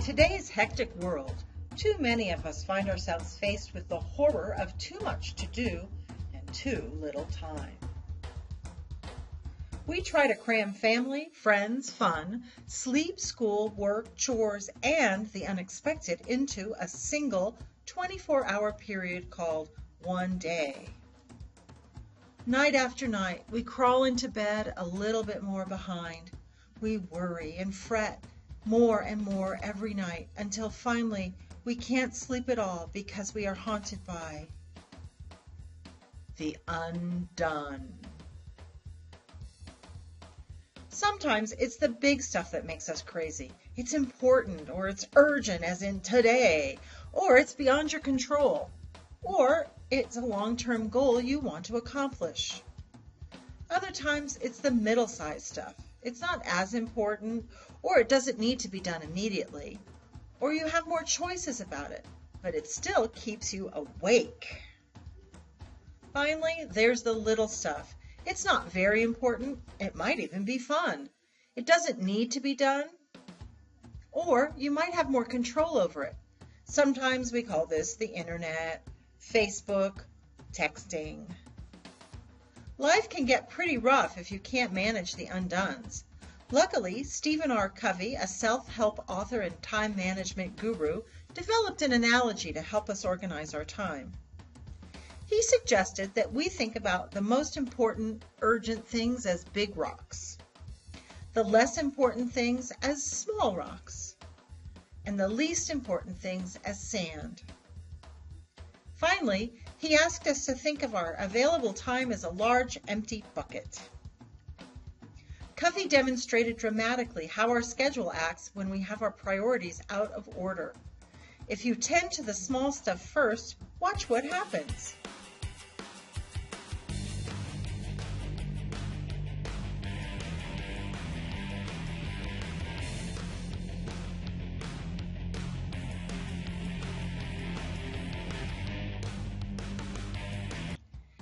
today's hectic world, too many of us find ourselves faced with the horror of too much to do and too little time. We try to cram family, friends, fun, sleep, school, work, chores, and the unexpected into a single 24-hour period called one day. Night after night, we crawl into bed a little bit more behind. We worry and fret more and more every night until finally we can't sleep at all because we are haunted by the undone. Sometimes it's the big stuff that makes us crazy. It's important, or it's urgent, as in today, or it's beyond your control, or it's a long-term goal you want to accomplish. Other times it's the middle-sized stuff. It's not as important, or it doesn't need to be done immediately, or you have more choices about it, but it still keeps you awake. Finally, there's the little stuff. It's not very important. It might even be fun. It doesn't need to be done, or you might have more control over it. Sometimes we call this the internet, Facebook, texting. Life can get pretty rough if you can't manage the undones. Luckily, Stephen R. Covey, a self-help author and time management guru, developed an analogy to help us organize our time. He suggested that we think about the most important, urgent things as big rocks, the less important things as small rocks, and the least important things as sand. Finally, he asked us to think of our available time as a large, empty bucket. Covey demonstrated dramatically how our schedule acts when we have our priorities out of order. If you tend to the small stuff first, watch what happens.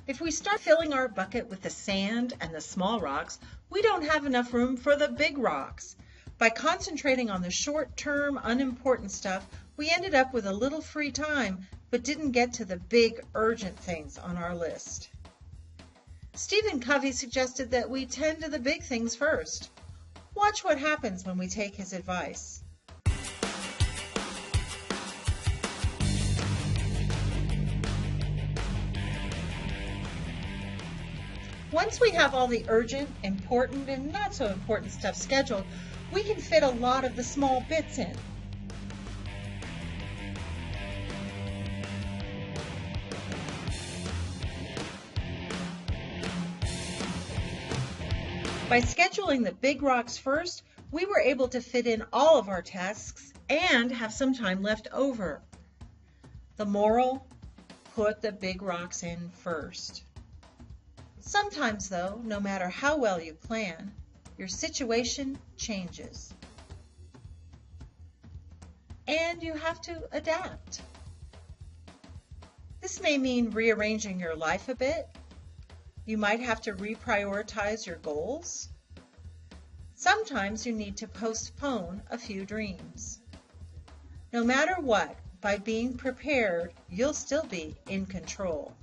If we start filling our bucket with the sand and the small rocks, we don't have enough room for the big rocks. By concentrating on the short-term, unimportant stuff, we ended up with a little free time, but didn't get to the big, urgent things on our list. Stephen Covey suggested that we tend to the big things first. Watch what happens when we take his advice. Once we have all the urgent, important, and not so important stuff scheduled, we can fit a lot of the small bits in. By scheduling the big rocks first, we were able to fit in all of our tasks and have some time left over. The moral: put the big rocks in first. Sometimes, though, no matter how well you plan, your situation changes. And you have to adapt. This may mean rearranging your life a bit. You might have to reprioritize your goals. Sometimes you need to postpone a few dreams. No matter what, by being prepared, you'll still be in control.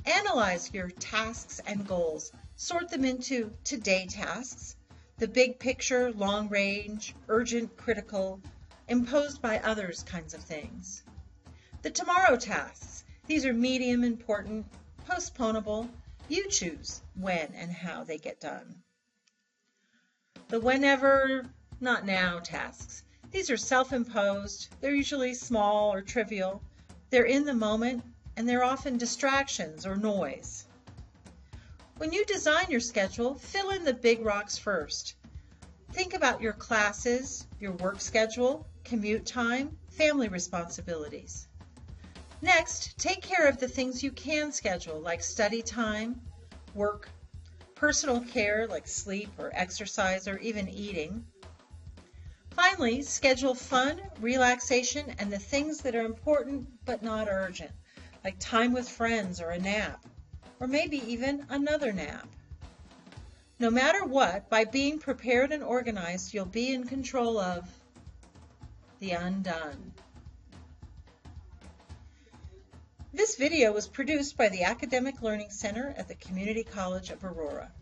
Analyze your tasks and goals. Sort them into today tasks, the big picture, long range, urgent, critical, imposed by others kinds of things. The tomorrow tasks. These are medium important, postponable. You choose when and how they get done. The whenever, not now tasks. These are self-imposed. They're usually small or trivial. They're in the moment, and they're often distractions or noise. When you design your schedule, fill in the big rocks first. Think about your classes, your work schedule, commute time, family responsibilities. Next, take care of the things you can schedule, like study time, work, personal care like sleep or exercise or even eating. Finally, schedule fun, relaxation, and the things that are important but not urgent, like time with friends or a nap, or maybe even another nap. No matter what, by being prepared and organized, you'll be in control of the undone. This video was produced by the Academic Learning Center at the Community College of Aurora.